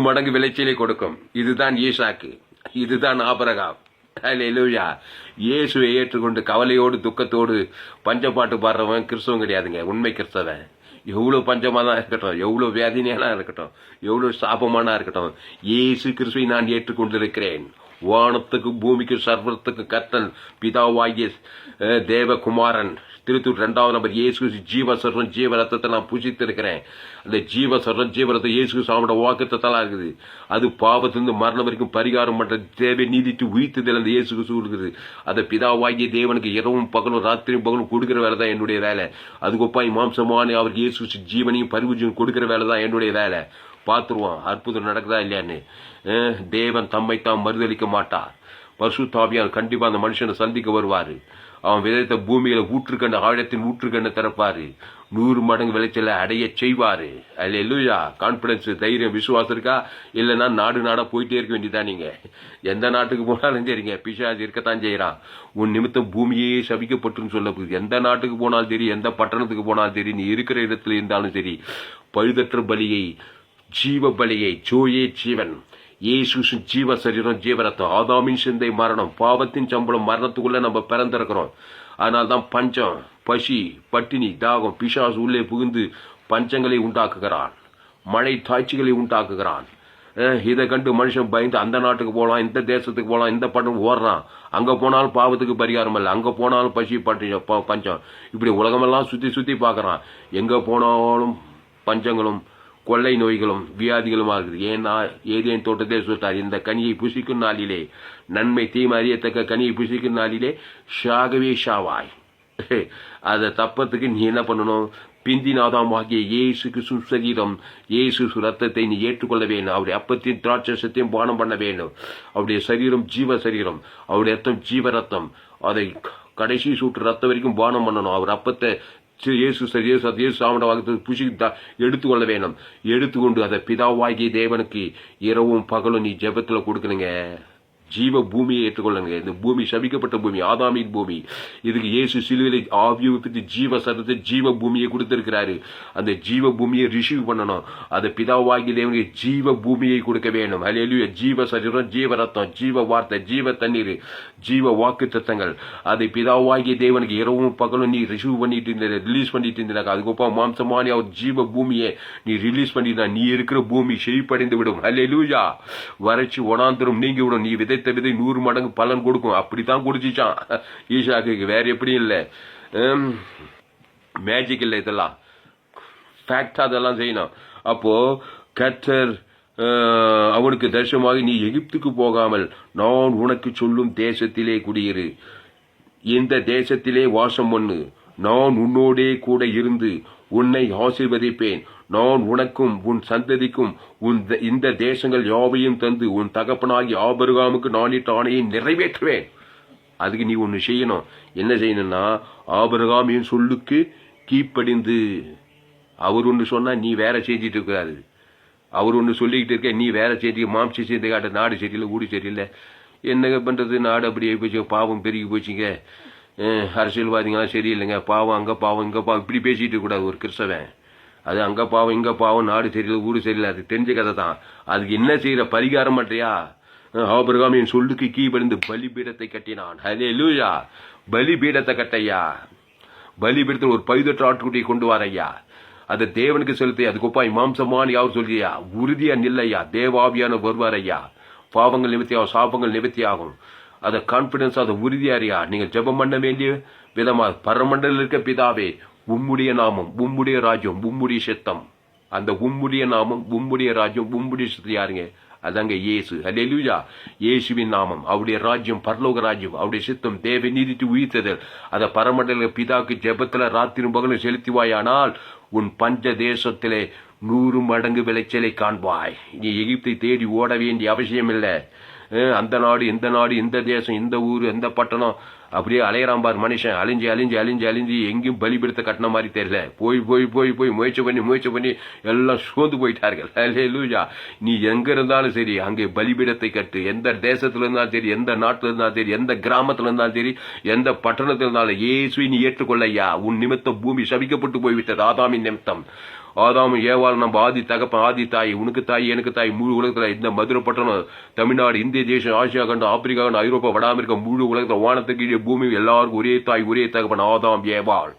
மடங்கு விளைச்சலை கொடுக்கும். இதுதான் ஈசாக்கு, இதுதான் ஆபிரகாம். அல்லேலூயா. இயேசுவை ஏற்றுக்கொண்டு கவலையோடு துக்கத்தோடு பஞ்சப்பாட்டு பாடுறவன் கிறிஸ்தவன் கிடையாதுங்க. உண்மை கிறிஸ்தவன் எவ்வளோ பஞ்சமாக தான் இருக்கட்டும், எவ்வளோ வேதனையாக இருக்கட்டும், எவ்வளோ சாபமானா இருக்கட்டும், இயேசு கிறிஸ்துவை நான் ஏற்றுக்கொண்டிருக்கிறேன். வானத்துக்கு பூமிக்கு சர்வத்துக்கு கர்த்தன் பிதாவாகிய தேவகுமாரன் திருத்தூர் 2வது நம்பர் இயேசு ஜீவசர்வம் ஜீவ ரத்தத்தை நான் புசித்திருக்கிறேன். அந்த ஜீவசர்வம் ஜீவரத்தை இயேசு சாமியோட வாக்குத்தத்தெல்லாம் இருக்குது. அது பாவத்திலிருந்து மரணம் வரைக்கும் பரிகாரம் பண்ற தேவை நீதிட்டு உயிர்த்ததில் அந்த இயேசு கிறிஸ்து இருக்குது. அந்த பிதாவாகிய தேவனுக்கு இரவும் பகலும் ராத்திரியும் பகலும் கொடுக்கிற வேலை தான் என்னுடைய வேலை. அதுக்கொப்பாய் மாம்சமான அவருக்கு இயேசு ஜீவனையும் பரிவுஜையும் கொடுக்கிற வேலை தான் என்னுடைய வேலை. பார்த்துருவான் அற்புதம் நடக்குதா இல்லையான்னு. தேவன் தம்மைத்தான் மறுதளிக்க மாட்டார். பரிசுத்த ஆவியானவர் கண்டிப்பா அந்த மனுஷனை சந்திக்க வருவாரு. அவன் விதைத்த பூமியில ஊற்றுக்கண்ட ஆழத்தின் ஊற்றுக்கண்ணை திறப்பாரு. 100 மடங்கு விளைச்சலை அடைய செய்வாரு. அல்லேலூயா. கான்பிடன்ஸ், தைரியம், விசுவாசம் இருக்கா? இல்லைன்னா நாடா போயிட்டே இருக்க வேண்டியதான். நீங்க எந்த நாட்டுக்கு போனாலும் சரிங்க, பிசாசு இருக்கத்தான் செய்யறான். உன் நிமித்தம் பூமியே சபிக்கப்பட்டுன்னு சொல்ல போகுது. எந்த நாட்டுக்கு போனாலும் சரி, எந்த பட்டணத்துக்கு போனாலும் சரி, நீ இருக்கிற இடத்துல இருந்தாலும் சரி, பழுதற்ற பலியை, ஜீவ பலியை, ஜோயே ஜீவன், இயேசு ஜீவ சரீரம் ஜீவரத்தம், ஆதாமின் சிந்தை மரணம், பாவத்தின் சம்பளம் மரணத்துக்குள்ள நம்ம பிறந்திருக்கிறோம். அதனால்தான் பஞ்சம், பசி, பட்டினி, தாகம், பிசாசு உள்ளே புகுந்து பஞ்சங்களை உண்டாக்குகிறான், மழை தாய்ச்சிகளை உண்டாக்குகிறான். இதை கண்டு மனுஷன் பயந்து அந்த நாட்டுக்கு போகலாம், இந்த தேசத்துக்கு போகலாம், இந்த பட்டம் ஓடுறான். அங்க போனாலும் பாவத்துக்கு பரிகாரம் இல்லை, அங்க போனாலும் பசி, பட்டினி, பஞ்சம், இப்படி உலகமெல்லாம் சுத்தி சுத்தி பார்க்கறான். எங்க போனாலும் பஞ்சங்களும் கொள்ளை நோய்களும் வியாதிகளுமா இருக்குது. ஏன்னா ஏதேன் தோட்டத்தை சொல்லிட்டார், இந்த கனியை புசிக்கும் நாளிலே, நன்மை தீமை அறியத்தக்க கனியை புசிக்கும் நாளிலே ஷாகவே ஷாவாய். அதை தப்பத்துக்கு நீ என்ன பண்ணணும்? பிந்தினாதாம் ஆகிய இயேசுக்கு சுசரீரம், இயேசு ரத்தத்தை நீ ஏற்றுக்கொள்ள வேண்டும். அவருடைய அப்பத்தின் திராட்சத்தையும் பானம் பண்ண வேண்டும். அவருடைய சரீரம் ஜீவ சரீரம், அவருடைய ரத்தம் ஜீவ ரத்தம். அதை கடைசி சூட்டு ரத்தம் வரைக்கும் பானம் பண்ணணும். அவர் அப்பத்தை இயேசு சாமட வாக்கு புசி எடுத்துக்கொள்ள வேணும். எடுத்துக்கொண்டு அதை பிதாவாகிய தேவனுக்கு இரவும் பகலும் நீ ஜெபத்துல கொடுக்கணுங்க. ஜீவ பூமியை ஏற்றுக்கொள்ளுங்க. இந்த பூமி சபிக்கப்பட்ட பூமி, ஆதாமின் பூமி. இதுக்கு இயேசு சிலுவையில ஆவியை ஜீவ சரத்தை ஜீவ பூமியை கொடுத்திருக்கிறாரு. அந்த ஜீவ பூமியை ரிசீவ் பண்ணணும். அதை பிதாவாகிய தேவனுக்கு ஜீவ பூமியை கொடுக்க வேண்டும். அல்லேலூயா. ஜீவ சரீரம், ஜீவ ரத்தம், ஜீவ வார்த்தை, ஜீவ தண்ணீர், ஜீவ வாக்கு தத்தங்கள், அதை பிதாவாகிய தேவனுக்கு இரவும் பகலும் நீ ரிசீவ் பண்ணிட்டு இருந்த, ரிலீஸ் பண்ணிட்டு இருந்தா, அதுக்கப்புறம் மாம்சமான அவர் ஜீவ பூமியை நீ ரிலீஸ் பண்ணிட்டா, நீ இருக்கிற பூமி செழிப்படைந்து விடும். அல்லேலூயா. வறட்சி ஒனாந்திரம் நீங்கி விடும். நீ விதை 100 மடங்கு பலன் கொடுக்கும். அப்படித்தான் குடிச்சிச்சான் ஈசாக்கு. வேற எப்படி இல்லை, மேஜிக் இல்லை, இதெல்லாம் ஃபேக்டா, அதெல்லாம் செய்யணும். அப்போ கர்த்தர் அவனுக்கு தரிசனமாக, நீ எகிப்துக்கு போகாமல் நான் உனக்கு சொல்லும் தேசத்திலே குடியிரு, இந்த தேசத்திலே வாசம் பண்ணு, நான் உன்னோடே கூட இருந்து உன்னை ஆசீர்வதிப்பேன், நான் உனக்கும் உன் சந்ததிக்கும் இந்த தேசங்கள் யாவையும் தந்து உன் தகப்பனாகி ஆபிரகாமுக்கு நான் இட்ட ஆணையை நிறைவேற்றுவேன். அதுக்கு நீ ஒன்று செய்யணும். என்ன செய்யணும்னா, ஆபிரகாம் என் சொல்லுக்கு கீழ்ப்படிந்து, அவர் ஒன்று சொன்னா நீ வேற செஞ்சிட்டு இருக்காது. அவர் ஒன்று சொல்லிக்கிட்டு இருக்க, நீ வேற செஞ்சு மாம்சி சேர்ந்து காட்ட, நாடு சரியில்லை, ஊடு சரியில்லை, என்னங்க பண்றது, நாடு அப்படியே போச்சு, பாவம் பெருகி போச்சுங்க, அரசியல்வாதிங்களாம் சரியில்லைங்க, பாவம் அங்க பாவம் இங்க பாவம், இப்படி பேசிட்டு இருக்கக்கூடாது ஒரு கிறிஸ்தவன். அது அங்க பாவம் இங்க பாவம், நாடு சரியில்லை, ஊடு சரியில்லை, அது தெரிஞ்ச கதை தான். அதுக்கு என்ன செய்யற பரிகாரம் பண்றியா? ஆபிரகாம் என் சொல்லுக்கு கீழ்ப்படிந்து பலிபீடத்தை கட்டினான். அல்லேலூயா. பலிபீடத்தை கட்டையா, பலிபீடத்தில் ஒரு பழுதற்ற ஆட்டுக்குட்டியை கொண்டு வாரையா, அதை தேவனுக்கு செலுத்தி, அதுக்கொப்பாய் மாம்சமான யார் சொல்லியா, உறுதியா நில்லையா, தேவாவியான வருவார் ஐயா. பாவங்கள் நிவர்த்தியாகும், சாபங்கள் நிவர்த்தியாகும். அதை கான்பிடன்ஸ், அதை உறுதியாரியா. நீங்கள் ஜெபம் பண்ண வேண்டிய விதமாக, பரமண்டலில் இருக்க பிதாவே, உம்முடைய நாமம், உம்முடைய ராஜ்யம், உம்முடைய சித்தம். அந்த உம்முடைய நாமம், உம்முடைய ராஜ்யம், உம்முடைய சித்தம் யாருங்க? அதாங்க இயேசு. அல்லேலூயா. இயேசுவின் நாமம், அவருடைய ராஜ்யம், பரலோக ராஜ்யம், அவருடைய சித்தம், தேவை நீதித்து உயிர்த்ததல். அதை பரமண்டல பிதாக்கு ஜெபத்துல ராத்திரும் பகலும் செலுத்துவாயானால் உன் பஞ்ச தேசத்திலே 100 மடங்கு விளைச்சலை காண்பாய். நீ எகிப்தை தேடி ஓட வேண்டிய அவசியம் இல்லை. அந்த நாடு, இந்த நாடு, இந்த தேசம், இந்த ஊர், எந்த பட்டணம், அப்படியே அலையறான் பார் மனுஷன், அழிஞ்சு அழிஞ்சு அழிஞ்சு அழிஞ்சு எங்கேயும் பலிபீடத்தை கட்டின மாதிரி தெரியல. போய் போய் போய் போய் முயற்சி பண்ணி எல்லாம் சோர்ந்து போயிட்டார்கள். அல்லேலூயா. நீ எங்க இருந்தாலும் சரி அங்கே பலிபீடத்தை கட்டு. எந்த தேசத்துல இருந்தாலும் சரி, எந்த நாட்டுல இருந்தாலும் சரி, எந்த கிராமத்துல இருந்தாலும் சரி, எந்த பட்டணத்தில் இருந்தாலும் இயேசுவை நீ ஏற்றுக்கொள்ளையா. உன் நிமித்தம் பூமி சபிக்கப்பட்டு போய்விட்டது. ஆதாமின் நிமித்தம். ஆதாமும் ஏவாள் நம்ம ஆதி தகப்பன், ஆதி தாய், உனக்கு தாய் எனக்கு தாய், முழு உலகத்துல இந்த மதுரை பட்டணம், தமிழ்நாடு, இந்திய தேசம், ஆசியா கண்டம், ஆப்பிரிக்கா கண்டம், ஐரோப்பா, வட அமெரிக்கா, முழு உலகத்துல வானத்துக்கு பூமி எல்லாருக்கும் ஒரே தாய் ஒரே தகப்பன் ஆதாம் ஏவாள்.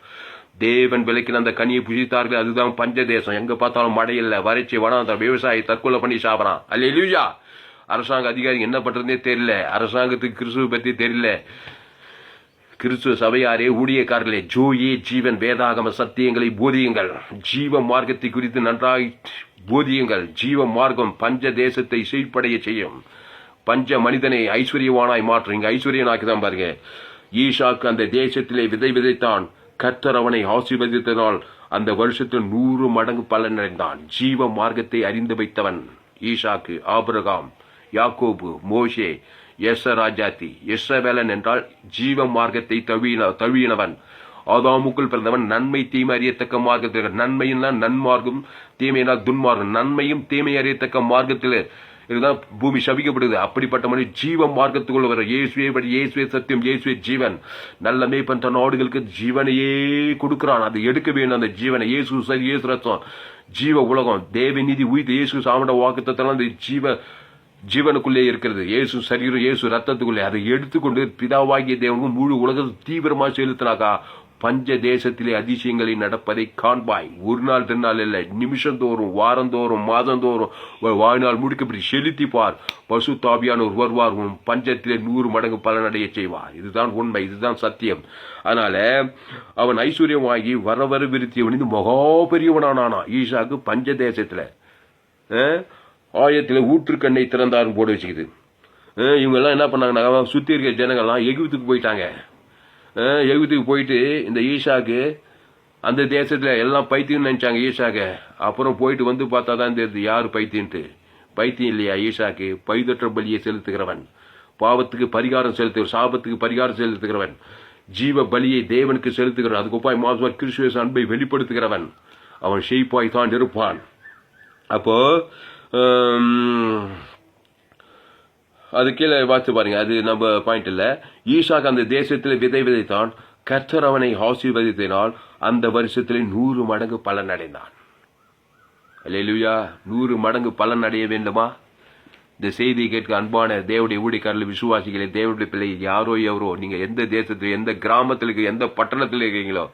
தேவன் விலைக்கின அந்த கனியை புசித்தார்கள். அதுதான் பஞ்சதேசம். எங்க பார்த்தாலும் மழை இல்லை, வறட்சி, வனாந்தரம், விவசாயி தற்கொலை பண்ணி சாப்பிடறான். அல்லேலூயா. அரசாங்க அதிகாரி என்ன பண்றதே தெரியல. அரசாங்கத்துக்கு கிறிஸ்துவ பத்தி தெரியல. கிறிஸ்துவ சபையாரே, ஊழியக்காரர்களே, ஜோயே ஜீவன் வேதாகம சத்தியங்களை போதியுங்கள். ஜீவ மார்க்கத்தை குறித்து நன்றாய் போதியுங்கள். ஜீவ மார்க்கம் பஞ்ச தேசத்தை சீர்படைய செய்யும். பஞ்ச மனிதனை ஐஸ்வர்யவானாய் மாற்றும். இங்க ஐஸ்வர்யனாக்குதான் பாருங்க. ஈசாக்கு அந்த தேசத்திலே விதை விதைத்தான். கர்த்தர் அவனை ஆசீர்வதித்தனால் அந்த வருஷத்தில் 100 மடங்கு பலனடைந்தான். ஜீவ மார்க்கத்தை அறிந்து வைத்தவன் ஈசாக்கு. ஆபிரகாம், யாக்கோபு, மோசே, ராஜாத்தி. எஸ்ரவேலன் என்றால் ஜீவ மார்க்கத்தை தழுவினவன். ஆதாமுக்குள் பிறந்தவன் நன்மை தீமை அறியத்தக்க மார்க்கத்தில். நன்மையினால் நன்மார்க்கம், தீமையினால் துன்மார்க்கம். நன்மையும் தீமை அறியத்தக்க மார்க்கத்தில் இதுதான் பூமி சபிக்கப்படுது. அப்படிப்பட்ட மனித ஜீவ மார்க்கத்துக்குள்ள வர இயேசுவே சத்தியம், இயேசுவே ஜீவன். நல்ல மேய்ப்பன் தன் ஆடுகளுக்கு ஜீவனையே கொடுக்கிறான். அது எடுக்க வேணும் அந்த ஜீவனை. இயேசு சரி, இயேசு ரத்தம், ஜீவ உலகம், தேவ நீதி உயிர், இயேசு சாமட வாக்குத்தத்தெல்லாம் அந்த ஜீவனுக்குள்ளே இருக்கிறது. இயேசு சரீரம், இயேசு ரத்தத்துக்குள்ளே. அதை எடுத்துக்கொண்டு பிதாவாகிய தேவனுக்கு முழு உலகத்தை தீவிரமாக செலுத்தினாக்கா பஞ்ச தேசத்திலே அதிசயங்களை நடப்பதை காண்பாய். ஒரு நாள் 2 நாள் இல்லை, நிமிஷந்தோறும், வாரந்தோறும், மாதந்தோறும், வாழ்நாள் முடிக்கப்படி செலுத்திப்பார். பசுத்தாவியானவர் வருவார், பஞ்சத்திலே 100 மடங்கு பலனடைய செய்வார். இதுதான் உண்மை, இதுதான் சத்தியம். அதனால அவன் ஐஸ்வர்யமாகி வர விருத்தியவன் மகா பெரியவனானா. ஈசாக்கு பஞ்ச தேசத்துல ஆயத்தில் ஊற்றுக்கண்ணை திறந்தாருன்னு போட்டு வச்சுக்குது. இவங்கெல்லாம் என்ன பண்ணாங்கன்னா, சுற்றி இருக்க ஜனங்கள்லாம் எகிப்துக்கு போயிட்டாங்க. எகிப்துக்கு போயிட்டு இந்த ஈசாக்கு அந்த தேசத்தில் எல்லாம் பைத்தியம்னு நினைச்சாங்க ஈசாக்கு. அப்புறம் போயிட்டு வந்து பார்த்தா தான் தெரியுது யார் பைத்தியன்ட்டு. பைத்தியம் இல்லையா ஈசாக்கு. பைதற்ற பலியை செலுத்துகிறவன், பாவத்துக்கு பரிகாரம் செலுத்துகிறவன், சாபத்துக்கு பரிகாரம் செலுத்துகிறவன், ஜீவ பலியை தேவனுக்கு செலுத்துகிறவன், அதுக்கு ஒப்பாய் மாசுவார் கிறிஸ்துவ அன்பை வெளிப்படுத்துகிறவன். அவன் ஷெய்ப்பாய் தான் இருப்பான். அப்போ அது கீழே வாசித்து பாருங்க, அது நம்ம பாயிண்ட் இல்லை. ஈசாக்கு அந்த தேசத்தில் விதை விதைத்தான். கர்த்தர் அவனை ஆசீர்வதித்தினால் அந்த வருஷத்திலே 100 மடங்கு பலன் அடைந்தான். அல்லேலூயா. 100 மடங்கு பலன் அடைய வேண்டுமா? இந்த செய்தியை கேட்க அன்பான தேவனுடைய ஊழியக்காரர்கள், விசுவாசிகளே, தேவனுடைய பிள்ளை, யாரோ எவரோ, நீங்க எந்த தேசத்தில், எந்த கிராமத்தில், எந்த பட்டணத்தில் இருக்கீங்களோ,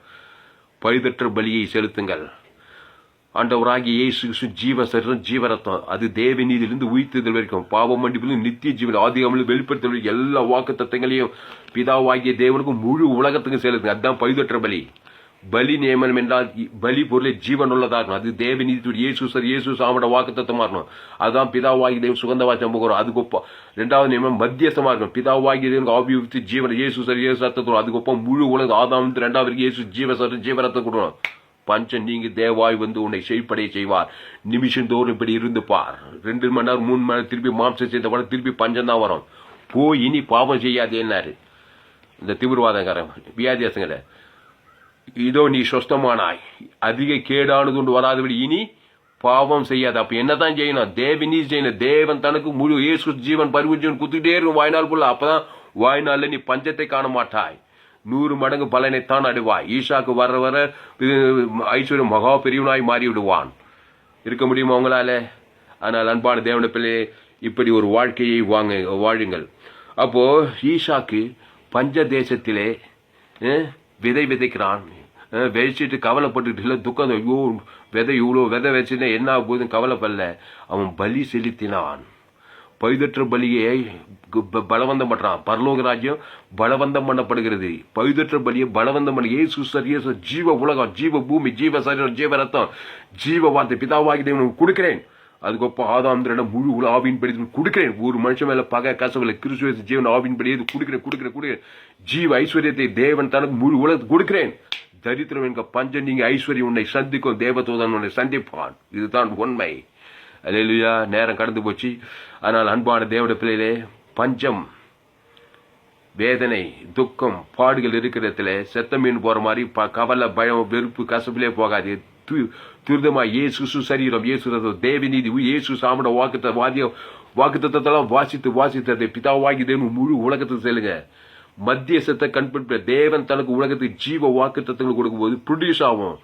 பழுதற்ற பலியை செலுத்துங்கள். ஆண்டவராகிய இயேசு ஜீவ சரீரம், ஜீவரத்தம், அது தேவ நீதியிலிருந்து உயிர்த்தெழுதல் வரைக்கும், பாவ மன்னிப்பிலும் நித்திய ஜீவன், ஆதிகாமத்தில் வெளிப்படுத்தல் எல்லா வாக்கு தத்தங்களையும் பிதாவாகிய தேவனுக்கும் முழு உலகத்துக்கும் செலுத்துங்க. அதுதான் பழுதற்ற பலி. பலி நியமனம் என்றால் பலி பொருளை ஜீவன் உள்ளதா இருக்கணும். அது தேவ நீதி, இயேசு சாமட வாக்கு தத்தமா இருக்கணும். அதுதான் பிதாவாகி தேவன் சுகந்த வாசம் போகிறோம். அதுக்கு 2வது நியமனம் மத்தியஸ்தமா இருக்கணும். பிதாவாகி தேவனுக்கு ஆவியுக்தி ஜீவன், இயேசு ரத்தம். அதுக்கப்புறம் முழு உலகம் ஆதாம் 2வது இயேசு ஜீவரத்தம் கொடுக்கணும். பஞ்சம் நீங்க தேவாய் வந்து உன்னை செய்ப்படைய செய்வார். நிமிஷந்தோறும் இப்படி இருந்து பார். 2 மணி நேரம் 3 மணி நேரம் திருப்பி மாம்சம் செய்த கூட திருப்பி பஞ்சம் தான் வரும். போய் இனி பாவம் செய்யாதேன்னாரு இந்த தீவிரவாதக்காரன், வியாதியாசங்கள. இதோ நீ சொஸ்தமானாய், அதிக கேடானது கொண்டு வராதபடி இனி பாவம் செய்யாது. அப்ப என்னதான் செய்யணும்? தேவ நீதி செய்யணும். தேவன் தனக்கு முழு இயேசு ஜீவன் பரிவுஜீவன் குத்துக்கிட்டே இருக்கும் வாழ்நாள் புள்ள. அப்பதான் வாழ்நாள்ல நீ பஞ்சத்தை காண மாட்டாய். 100 மடங்கு பலனைத்தான் அடைவாய். ஈசாக்கு வர வர ஐஸ்வர்யம் மகா பெரியவனாய் மாறி விடுவான். இருக்க முடியுமா அவங்களால? ஆனால் அன்பான தேவன பிள்ளை, இப்படி ஒரு வாழ்க்கையை வாழுங்கள். அப்போ ஈசாக்கு பஞ்ச தேசத்திலே விதை விதைக்கிறான். விதைச்சிட்டு கவலைப்பட்டுட்டு இல்லை, துக்கம், ஐயோ விதை இவ்வளோ விதை வச்சுன்னா என்ன போதும் கவலைப்படல. அவன் பலி செலுத்தினான். பழுதற்ற பலியை பலவந்தம் பண்றான். பரலோக ராஜ்யம் பலவந்தம் பண்ணப்படுகிறது. பழுதற்ற பலியை பலவந்தம் பண்ண இயேசு ஜீவ உலகம், ஜீவ பூமி, ஜீவ சரீரம், ஜீவ ரத்தம், ஜீவ வார்த்தை பிதாவாகி தேவனுக்கு கொடுக்கிறேன். அதுக்கப்புறம் ஆதாம் முழு உல ஆவின் படி கொடுக்கிறேன். ஒரு மனுஷன் மேல பகை கசவலை கிறிஸ்துவ ஜீவன் ஆவின் படி கொடுக்கிறேன். ஜீவ ஐஸ்வர்யத்தை தேவன் தனக்கு முழு உலகத்தை கொடுக்கிறேன். தரித்திரம் என்க பஞ்சம் நீங்க ஐஸ்வர்யம் உன்னை சந்திக்கும், தேவதூதன் உன்னை சந்திப்பான். இதுதான் உண்மை. அல்லேலூயா. நேரம் கடந்து போச்சு. ஆனால் அன்பான தேவனுடைய பிள்ளைகளே, பஞ்சம் வேதனை, துக்கம், பாடுகள் இருக்கிற இடத்துல செத்த மீன் போற மாதிரி கவலை, பயம், வெறுப்பு, கசப்பிலே போகாது. துரிதமா இயேசு சரீரம், இயேசு ரத்தம், தேவநீதி, இயேசு சாமட வாக்குத்தத்தெல்லாம் வாசித்ததை பிதாவாகி தேவன் முழு உலகத்துக்கு செல்லுங்க. மத்தியசத்தை கண்பற்ற தேவன் தனக்கு உலகத்துக்கு ஜீவ வாக்குத்தத்தங்கள் கொடுக்கும்போது ப்ரொடியூஸ் ஆகும்.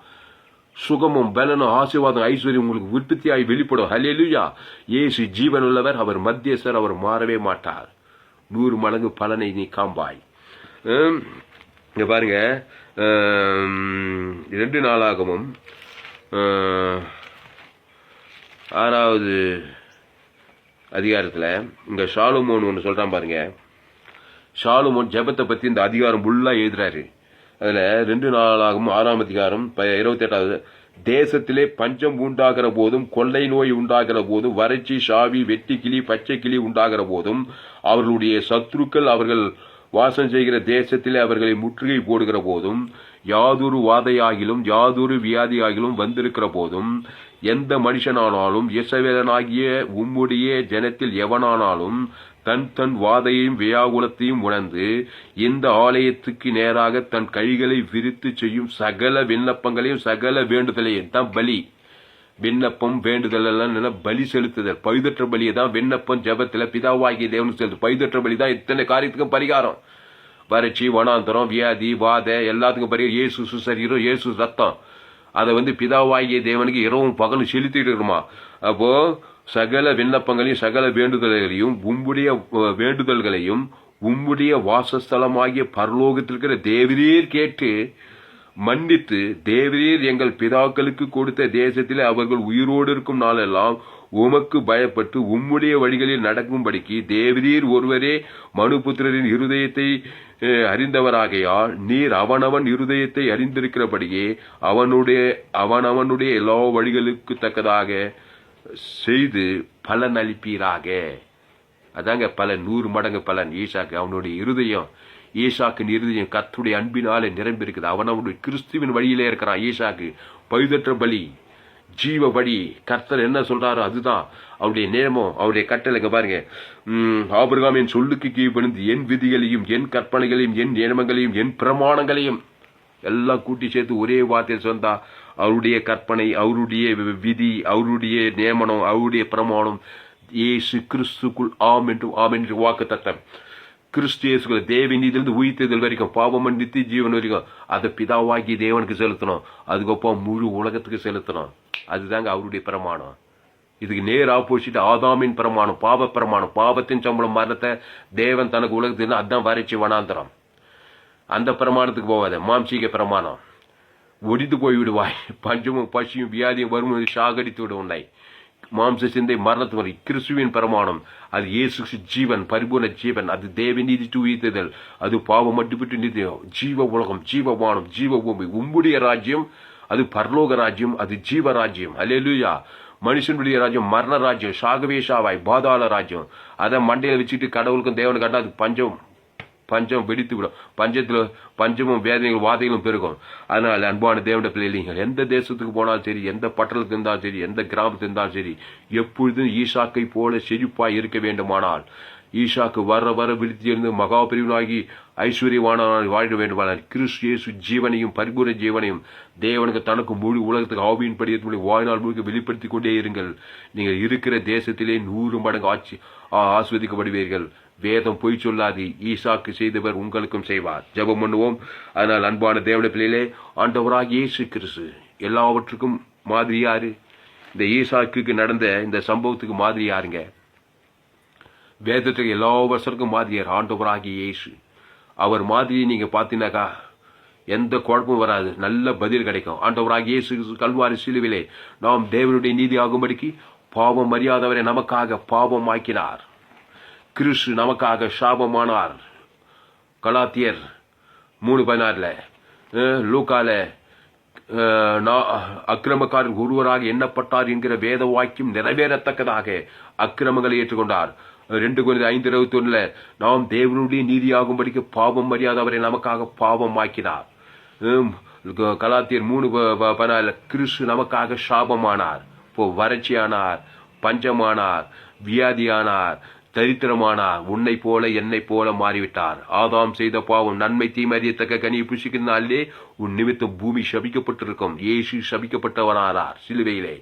சுகமும் பலனும் ஆசீர்வாதம் ஐஸ்வர்யம் உங்களுக்கு உற்பத்தியாகி வெளிப்படும். ஹல்லேலூயா. இயேசு ஜீவன் உள்ளவர், அவர் மத்தியஸ்தர், அவர் மாறவே மாட்டார். 100 மடங்கு பலனை நீ காண்பாய். இங்க பாருங்க, 2 நாளாகவும் 6வது அதிகாரத்துல இங்க சாலமோன் ஒன்று சொல்றான் பாருங்க. சாலமோன் ஜெபத்தை பத்தி இந்த அதிகாரம் ஃபுல்லா எழுதுறாரு. அதுல 2 நாளாகவும் 6ஆம் அதிகாரம் 28வது, தேசத்திலே பஞ்சம் உண்டாகிற போதும், கொள்ளை நோய் உண்டாகிற போதும், வறட்சி, சாவி, வெட்டி கிளி, பச்சை கிளி உண்டாகிற போதும், அவர்களுடைய சத்துருக்கள் அவர்கள் வாசம் செய்கிற தேசத்திலே அவர்களை முற்றுகை போடுகிற போதும், யாதொரு வாதையாகிலும் யாதொரு வியாதியாகிலும் வந்திருக்கிற போதும், எந்த மனுஷனானாலும் இஸ்ரவேலனாகிய உம்முடைய ஜனத்தில் எவனானாலும் தன் வாதையையும் வியாகுலத்தையும் உணர்ந்து இந்த ஆலயத்துக்கு நேராக தன் கைகளை விரித்து செய்யும் சகல விண்ணப்பங்களையும் சகல வேண்டுதலையும் தான் பலி. விண்ணப்பம் வேண்டுதல் எல்லாம் பலி செலுத்துதல். பழுதற்ற பலியை தான் விண்ணப்பம் ஜபத்துல பிதாவாகிய தேவனுக்கு செலுத்து. பழுதற்ற பலி தான் இத்தனை காரியத்துக்கும் பரிகாரம். வறட்சி, வனாந்தரம், வியாதி, வாதை எல்லாத்துக்கும் பரிகாரம். இயேசு சரீரம், இயேசு ரத்தம். அதை பிதாவாகிய தேவனுக்கு இரவும் பகலும் செலுத்திட்டு இருக்குமா. அப்போ சகல விண்ணப்பங்களையும் சகல வேண்டுதல்களையும் உம்முடைய வாசஸ்தலமாகிய பரலோகத்தில் இருக்கிற தேவரீர் கேட்டு மன்னித்து, தேவரீர் எங்கள் பிதாக்களுக்கு கொடுத்த தேசத்திலே அவர்கள் உயிரோடு இருக்கும் நாளெல்லாம் உமக்கு பயப்பட்டு உம்முடைய வழிகளில் நடக்கும்படிக்கு தேவரீர் ஒருவரே மனுபுத்திரரின் இருதயத்தை அறிந்தவராகையால் நீர் அவனவன் இருதயத்தை அறிந்திருக்கிறபடியே அவனவனுடைய எல்லா வழிகளுக்கு தக்கதாக செய்து பலன் அளிப்பீராக. அதாங்க பலன், 100 மடங்கு பலன். ஈசாக்கு அவனுடைய இருதயம், ஈசாக்கின் இருதயம் கர்த்தருடைய அன்பினாலே நிரம்பி இருக்குது. அவனுடைய கிறிஸ்துவின் வழியிலே இருக்கிறான். ஈசாக்கு பழுதற்ற பலி, ஜீவ பலி. கர்த்தர் என்ன சொல்றாரோ அதுதான் அவருடைய நியமம், அவருடைய கட்டளைங்க பாருங்க. ஆபிரகாமின் சொல்லுக்கு கீழ்ப்படிந்து என் விதிகளையும் என் கற்பனைகளையும் என் நியமங்களையும் என் பிரமாணங்களையும் எல்லாம் கூட்டி சேர்த்து ஒரே வார்த்தையில் சொந்தா அவருடைய கற்பனை, அவருடைய விதி, அவருடைய நியமனம், அவருடைய பிரமாணம் இயேசு கிறிஸ்துக்குள் ஆம் என்று வாக்கு தத்தம். கிறிஸ்து இயேசுக்குள்ள தேவநீதியிலிருந்து உயிர்த்தெழுதல் வரைக்கும், பாவம் நித்திய ஜீவன் வரைக்கும் அதை பிதாவாகி தேவனுக்கு செலுத்தணும். அதுக்கப்புறம் முழு உலகத்துக்கு செலுத்தணும். அதுதாங்க அவருடைய பிரமாணம். இதுக்கு நேர் ஆப்போசிட் ஆதாமின் பிரமாணம், பாவ பிரமாணம். பாவத்தின் சம்பளம் மரணத்தை தேவன் தனக்கு உலகத்துக்கு, அதான் வறட்சி, வனாந்தரம். அந்த பிரமாணத்துக்கு போவாத. மாம்சீக பிரமாணம் ஒடித்து போய்விடுவாய். பஞ்சமும் பசியும் வியாதியும் வறுமை சாகடித்து விட உண்டாய். மாம்ச சிந்தை மரணத்து வரை. கிறிஸ்துவின் பிரமாணம் அது இயேசு ஜீவன், பரிபூர்ண ஜீவன். அது தேவநீதி உயிர்த்தெழுதல். அது பாவம் மட்டுப்பட்டு நித்தியம். ஜீவ உலகம், ஜீவவானம், ஜீவ பூமி. உம்முடைய ராஜ்யம் அது பரலோக ராஜ்யம், அது ஜீவ ராஜ்யம். அல்லேலூயா. மனுஷனுடைய ராஜ்யம் மரண ராஜ்யம், சாகவே சாவாய், பாதாள ராஜ்யம். அதை மண்டையில வச்சுட்டு கடவுளுக்கும் தேவனுக்கு காட்டா அது பஞ்சம் வெடித்து விடும். பஞ்சமும் வேதனைகளும் வாதைகளும் பெருகும். அதனால அன்பான தேவனுடைய பிள்ளைகள், எந்த தேசத்துக்கு போனாலும் சரி, எந்த பட்டணத்துக்கு இருந்தாலும் சரி, எந்த கிராமத்துக்கு இருந்தாலும் சரி, எப்பொழுதும் ஈசாக்கை போல செழிப்பாய் இருக்க வேண்டுமானால், ஈசாக்கு வர விழுத்தியிருந்து மகாபிரிவனாகி ஐஸ்வர்யவானாய் வாழ வேண்டுமானால், கிறிஸ்து இயேசு ஜீவனையும் பரிபூர்ண ஜீவனையும் தேவனுக்கு தனக்கு முழு உலகத்துக்கு ஆவியின் படியத்தினுடைய வாழ்நாள் முழுக்க வெளிப்படுத்திக் கொண்டே இருங்கள். நீங்கள் இருக்கிற தேசத்திலே 100 மடங்கு ஆஸ்வதிக்கப்படுவீர்கள். வேதம் பொய் சொல்லாது. ஈசாக்கு செய்தவர் உங்களுக்கும் செய்வார். ஜெபம் பண்ணுவோம். அதனால் அன்பான தேவனுடைய பிள்ளைகளே, ஆண்டவராகிய இயேசு கிறிஸ்து எல்லாவற்றுக்கும் மாதிரி யாரு? இந்த ஈசாக்குக்கு நடந்த இந்த சம்பவத்துக்கு மாதிரி யாருங்க? வேதத்துக்கு எல்லா வருஷத்துக்கும் மாதிரியார் ஆண்டவராகிய இயேசு. அவர் மாதிரியை நீங்க பார்த்தீங்கன்னாக்கா எந்த குழப்பமும் வராது, நல்ல பதில் கிடைக்கும். ஆண்டவராகிய இயேசு கல்வாரி சிலுவிலே நாம் தேவனுடைய நீதி ஆகும்படிக்கு பாவம் அறியாதவரை நமக்காக பாவம் ஆக்கினார். கிறிஸ்து நமக்காக சாபமானார். கலாத்தியர் 3:16 லூக்கால அக்கிரமக்காரர் ஒருவராக எண்ணப்பட்டார் என்கிற வேத வாக்கியம் நிறைவேறத்தக்கதாக அக்கிரமங்களை ஏற்றுக்கொண்டார். 2 Corinthians 5:21 நாம் தேவனுடைய நீதியாகும்படிக்கு பாவம் அறியாதவரை நமக்காக பாவம் ஆக்கினார். கலாத்தியர் 3:14 கிறிஸ்து நமக்காக சாபமானார். இப்போ வறட்சியானார், பஞ்சமானார், வியாதியானார், தரித்திரமானார். உன்னை போல என்னை போல மாறிவிட்டார். ஆதாம் செய்த பாவம் நன்மை தீமை அறியத்தக்க கனியை புசிக்கிறதுனாலே உன் நிமித்தம் பூமி சபிக்கப்பட்டிருக்கும். இயேசு சபிக்கப்பட்டவனாரார் சிலுவையிலே.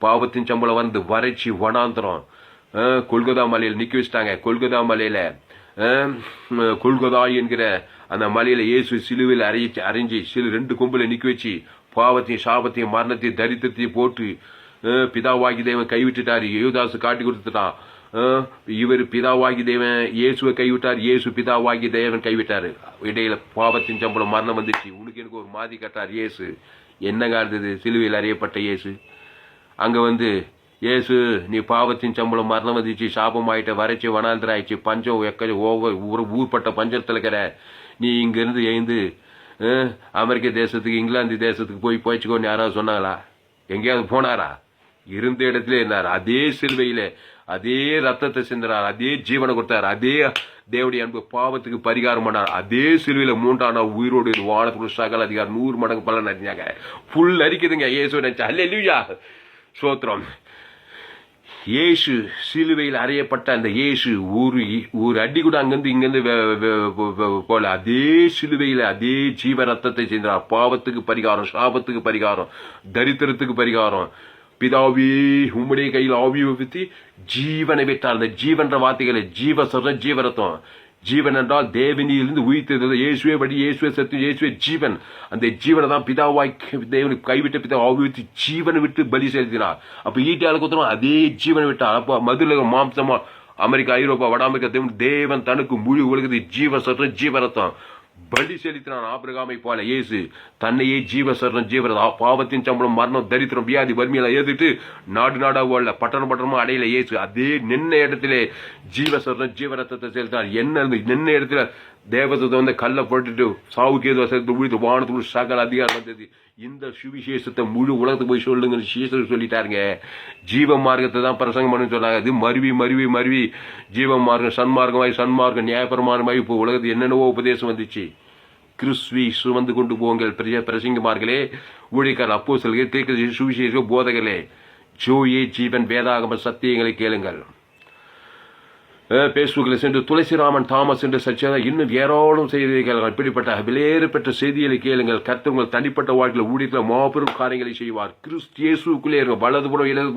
பாவத்தின் சம்பளம் வந்து வறட்சி வனாந்திரம் கொல்கத்தா மலையில் நிக்க வச்சுட்டாங்க. கொல்கத்தா மலையில கொல்கத்தா என்கிற அந்த மலையில இயேசு சிலுவையில் அரைஞ்சி ரெண்டு கொம்புல நிக்க வச்சு பாவத்தையும் சாபத்தையும் மரணத்தையும் தரித்திரத்தையும் போட்டு பிதாவாகி தேவன் கைவிட்டுட்டாரு. யூதாசு காட்டி கொடுத்துட்டான். இவர் பிதாவாகி தேவன் இயேசுவை கைவிட்டார். இயேசு பிதாவாகி தேவன் கைவிட்டாரு. இடையில பாவத்தின் சம்பளம் மரணம் வந்துச்சு. உனக்கு எனக்கு ஒரு மாதிரி கட்டார் இயேசு. என்னங்க இருந்தது சிலுவையில் அறியப்பட்ட இயேசு. அங்க வந்து இயேசு நீ பாவத்தின் சம்பளம் மரணம் வந்துச்சு, சாபமாயிட்ட, வறட்சி வனாந்திரம் ஆயிடுச்சு, பஞ்சம் ஒரு ஊர்பட்ட பஞ்சத்தில் இருக்கிற நீ இங்கிருந்து எழுந்து அமெரிக்க தேசத்துக்கு இங்கிலாந்து தேசத்துக்கு போய் போய்ச்சிக்கோன்னு யாராவது சொன்னாங்களா? எங்கேயாவது போனாரா? இருந்த இடத்துல இருந்தார். அதே சிலுவையில அதே ரத்தத்தை சிந்தினார். அதே ஜீவனை கொடுத்தார். அதே தேவடைய அன்பு பாவத்துக்கு பரிகாரம் பண்ணார். அதே சிலுவையில 3ஆம் நாள் உயிரோடு வானத்துக்கு சகல அதிகாரம் 100 மடங்கு பலன் அறிஞ்சாங்க. ஃபுல் அரிக்குதுங்க இயேசு நினைச்சா. அல்லேலூயா சோத்திரம். இயேசு சிலுவையில் அறையப்பட்ட அந்த இயேசு ஒரு அடி கூட அங்கிருந்து இங்கிருந்து போல அதே சிலுவையில் அதே ஜீவ ரத்தத்தை செஞ்சார். பாவத்துக்கு பரிகாரம், சாபத்துக்கு பரிகாரம், தரித்திரத்துக்கு பரிகாரம். பிதாவே உம்முடைய கையில் ஆவியை வைத்து ஜீவனை விட்டார். அந்த ஜீவன்ற வார்த்தைகளை ஜீவசரம் ஜீவரத்தம். ஜீவன் என்றால் தேவனியிலிருந்து உயிர்த்தது. இயேசுவே வழி, இயேசுவே சத்தியம், இயேசுவே ஜீவன். அந்த ஜீவனை தான் பிதாவாய் தேவனுக்கு கைவிட்ட பிதா ஆவித்து ஜீவனை விட்டு பலி செலுத்தினார். அப்ப ஈட்டியால குத்துறோம் அதே ஜீவனை விட்டார். அப்ப மதுல மாம்சமா அமெரிக்கா, ஐரோப்பா, வட அமெரிக்கா தேவன் தனக்கு முழு உலகத்தை ஜீவசரம் ஜீவரத்தம் பலி செலுத்தினான். ஆபிரகாமை போல இயேசு தன்னையே ஜீவசரணம் ஜீவரதம். பாவத்தின் சம்பளம் மரணம் தரித்திரம் வியாதி வறுமையில ஏத்துட்டு நாடா ஓடல, பட்டணமா அடையில இயேசு அதே நின்ன இடத்திலே ஜீவசரணம் ஜீவரத்தத்தை செலுத்தினார். என்ன நின்ன இடத்துல தேவதத்தை வந்து கல்லை போட்டுட்டு சாவுக்கு ஏதோ சேர்த்து உழுது வானத்துக்கு சகல அதிகாரம் வந்தது. இந்த சுவிசேஷத்தை முழு உலகத்துக்கு போய் சொல்லுங்க சொல்லிட்டாருங்க. ஜீவ மார்க்கத்தை தான் பிரசங்கம் பண்ணு சொன்னாங்க. அது மருவி ஜீவ மார்க்கம், சன்மார்க்கம், நியாயபரமானமாய் இப்போ உலகத்து என்னென்னவோ உபதேசம் வந்துச்சு. கிறிஸ்துவை சுமந்து கொண்டு போங்கள் பிரசங்கமார்களே, ஊழியக்காரர், அப்போஸ்தலர்களே, தீர்க்கதரிசி, சுவிசேஷ போதகர்களே, ஜோயே ஜீவன் வேதாகம சத்தியங்களை கேளுங்கள். பேஸ்புக்கில் சென்று துளசிராமன் தாமஸ் என்று சர்ச்சை இன்னும் ஏராளம் செய்தியை கேளுங்கள். இப்படிப்பட்ட விலையேறு பெற்ற செய்திகளை கேளுங்கள். கர்த்தர் உங்கள் தனிப்பட்ட வாழ்க்கையில் ஊழியத்தில் மாபெரும் காரியங்களை செய்வார். கிறிஸ்து இயேசுக்குள்ளே இருங்க. வலதுபுறம் இடது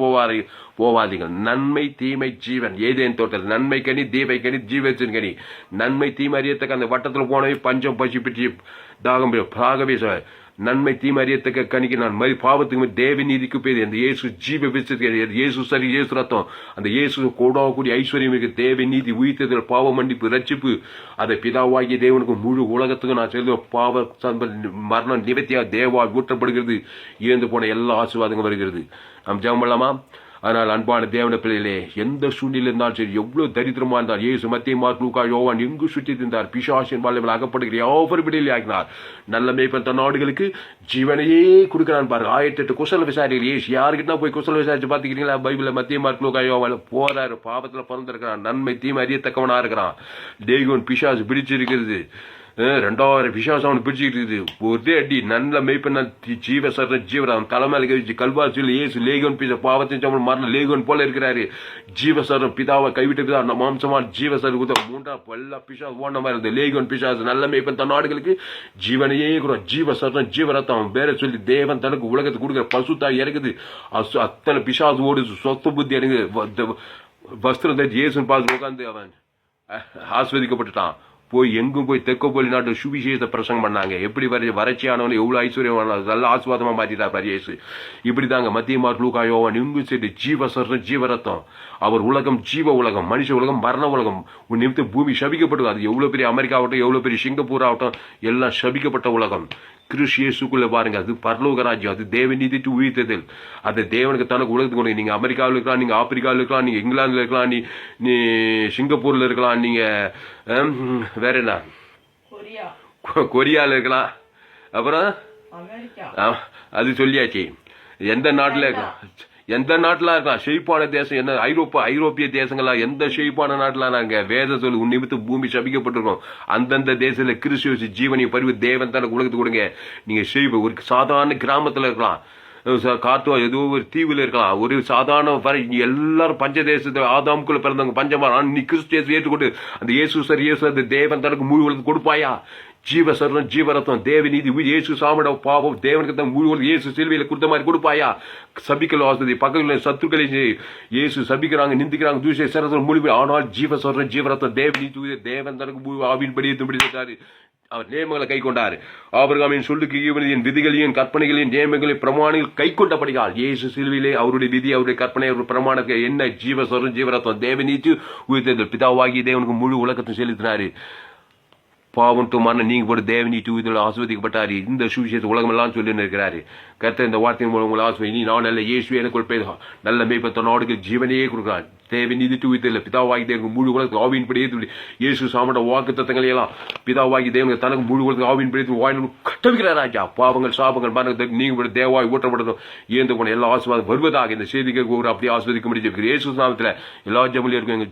போவாதீர்கள். நன்மை தீமை ஜீவன். ஏதேன் தோட்டத்தில் நன்மை கனி, தீமை கனி, ஜீவத்தின் கனி. நன்மை தீமை அறியத்தக்க அந்த வட்டத்தில் போனவை பஞ்சம் பசி பிச்சு தாகம் ஆகவே நன்மை தீமை அறியத்தக்க கணிக்கு நான் பாவத்துக்கு தேவ நீதிக்கு பேர். அந்த இயேசு ஜீவ விசுவாசி, இயேசு சரி, இயேசு ரத்தம், அந்த இயேசு கூடாகக்கூடிய ஐஸ்வர்யம் இருக்கு. தேவ நீதி, உயிர்த்தல், பாவ மன்னிப்பு, ரட்சிப்பு, அதை பிதாவாகிய தேவனுக்கு முழு உலகத்துக்கு நான் செல்வ பாவ மரணம் நிவர்த்தியாக தேவா ஊற்றப்படுகிறது. இழந்து போன எல்லா ஆசீர்வாதங்களும் வருகிறது. நாம் ஜெபம் பண்ணலாமா? ஆனால் அன்பான தேவன பிள்ளைகளே, எந்த சூழ்நிலை இருந்தாலும் சரி, எவ்வளவு தரித்திரமா இருந்தார் இயேசு மத்தேயு, மார்க்கு, லூக்கா, யோவான் எங்கு சுற்றி இருந்தார். பிசாசின் வல்லமையில் அகப்படுகிற யாவரும் விடுதலை ஆகினார். நல்ல மேய்ப்பன் தன் நாடுகளுக்கு ஜீவனையே கொடுக்கிறான் பாருங்க. 1008 குசல விசாரிகள் இயேசு யாருக்கிட்ட போய் குசல விசாரிச்சு பாத்துக்கிறீங்களா? பைபிள்ல மத்தேயு, மார்க்கு, லூக்கா, யோவான் போறாரு. பாவத்துல பிறந்திருக்கிறான். நன்மை தீமை அறியத்தக்கவனா இருக்கிறான். தேவன் பிசாசு பிடிச்சிருக்கிறது. 2000 பிசாசு அவனு பிடிச்சிக்கிட்டு இருக்குது. ஒரே அடி நல்ல மெய்ப்பெண்ண ஜீவசர ஜீவன் தலைமையில கழிச்சு கல்வாசியில் இயேசு லேகோன் பிசா பாவத்தின் சம்பளம் மாறல லேகோன் போல இருக்கிறாரு. ஜீவசரம் பிதாவை கைவிட்டு பிதா மாம்சமான ஜீவசர குத்த 3 எல்லா பிசாசு ஓன மாதிரி இருந்தது. லேகோன் பிசாசு நல்ல மெய்ப்பெண் தன் நாடுகளுக்கு ஜீவனையே ஜீவசரம் ஜீவரத்தம் வேற சொல்லி தேவன் தனக்கு உலகத்துக்கு கொடுக்குற பசுத்தாய் இறக்குது. அத்தனை பிசாசு ஓடுது. சொத்த புத்தி இறங்குது. வஸ்திரம் தச்சு இயேசுன்னு பார்த்து உட்காந்து அவன் ஆஸ்வதிக்கப்பட்டுட்டான். போய் எங்கும் போய் தெற்கோபொலி நாட்டு சுவிசேஷத்தை பிரசங்கம் பண்ணாங்க. எப்படி வறட்சியானவனு எவ்வளவு ஐஸ்வர்யம் நல்ல ஆசீர்வாதமா மாற்றிட்டார் இயேசு. இப்படிதாங்க மத்தேயு, மார்க்கு, லூக்கா, யோவான் எங்கும் சரி ஜீவசரம் ஜீவரத்தம். அவர் உலகம் ஜீவ உலகம், மனுஷ உலகம், மரண உலகம். உன் நிமித்தம் பூமி சபிக்கப்பட்டது. அது எவ்வளவு பெரிய அமெரிக்கா ஆகட்டும், எவ்வளவு பெரிய சிங்கப்பூர் ஆகட்டும், எல்லாம் சபிக்கப்பட்ட உலகம். கிறிஸ்து இயேசுக்குள்ள பாருங்க, அது பரலோக ராஜ்யம். அது தேவ நீதிட்டு உயிர்த்ததில். அது தேவனுக்கு தனக்கு உலகத்துக்கு கொண்டு. நீங்க அமெரிக்காவில் இருக்கலாம், நீங்க ஆப்பிரிக்காவில் இருக்கலாம், நீங்க இங்கிலாந்துல இருக்கலாம், நீ சிங்கப்பூர்ல இருக்கலாம், நீங்க வேற என்ன கொரியால இருக்கலாம், அப்புறம் அது சொல்லியாச்சு. எந்த நாட்டுல இருக்கலாம், எந்த நாட்டுல இருக்கலாம். செழிப்பான தேசம் என்ன? ஐரோப்பிய தேசங்களா? எந்த செழிப்பான நாட்டுல நாங்க வேத சொல்லு உன் நிமித்து பூமி சபிக்கப்பட்டிருக்கோம். அந்தந்த தேசத்துல கிறிஸ்து ஜீவனை பரிவு தேவன் தனக்கு உலகத்துக்கு கொடுங்க. நீங்க செழிப்பு ஒரு சாதாரண கிராமத்துல இருக்கலாம். காத்தோ ஏதோ ஒரு தீவில் இருக்கலாம், ஒரு சாதாரண எல்லாரும் பஞ்சதேசத்தில் ஆதாமுக்குள்ள பிறந்தவங்க பஞ்சமா, நீ கிறிஸ்து இயேசு ஏற்றுக்கொண்டு அந்த இயேசு சரி இயேசு அந்த தேவன் தனக்கு முழு உலகத்துக்கு கொடுப்பாயா? ஜீவசரணம் ஜீவரத்தம் தேவநீதி இயேசு சாமட பாவம் தேவனுக்கு தான் முழு உலகம் இயேசு சிலுவையில் கொடுத்த மாதிரி கொடுப்பாயா? சபிக்கல் வாசதி பக்கத்தில் சத்துக்களை இயேசு சபிக்கிறாங்க, நிந்திக்கிறாங்க, தூசை சரத்தில் முழுமை. ஆனால் ஜீவசரணம் ஜீவரத்தம் தேவநீதி தேவன் தனக்கு முழு ஆவின்படி எடுத்து அவர் நியமங்களை கை கொண்டார். ஆபிரகாமின் சொல்லுக்கு ஈவனின் விதிகளையும் கற்பனைகளையும் நியமங்களை பிரமாணிகள் கை கொண்டபடியால் இயேசு சிலுவையிலே அவருடைய விதி அவருடைய கற்பனை அவருடைய பிரமாணத்தை என்ன ஜீவசரணம் ஜீவரத்தம் தேவநீதி உயிர்த்தெழுதல் பிதாவாகி தேவனுக்கு முழு உலகத்தை செலுத்தினாரு. பாவம் மரணம் நீங்க போட்டு தேவநீதி உயிர்த்தெழுதல் ஆசீர்வதிக்கப்பட்டாரு. இந்த சுவிசேஷத்தை உலகமெல்லாம் சொல்லி இருக்கிறாரு. கர்த்தர் இந்த வார்த்தையின் மூலம் உங்களை ஆசீர்வதி. நீ நான் நல்ல இயேசுவே எனக்கு கொடுப்பேன் நல்ல மேய்ப்பத்த நாடுகள் ஜீவனையே கொடுக்கிறான். தேவநீதி உயிர்த்தெழுதல் பிதாவாகி தேவனுக்கு முழு உலகத்துக்கு ஆவியின்படி இயேசு சாமட வாக்கு தத்தங்களை எல்லாம் பிதாவாகி தேவனுக்கு தனக்கு முழு உலகத்துக்கு ஆவியின்படி வாயின் கட்டவிக்கிற ராஜா. பாவங்கள் சாபங்கள் மரணத்துக்கு நீங்க தேவாய் ஊற்றப்படணும் ஏந்து போன எல்லா ஆசீர்வாதம் வருவதாக இந்த செய்திக்கு ஒரு அப்படியே ஆஸ்வதிக்க முடியும். இயேசு நாமத்தில் எல்லா ஜெபங்களையும் இருக்கும் எங்க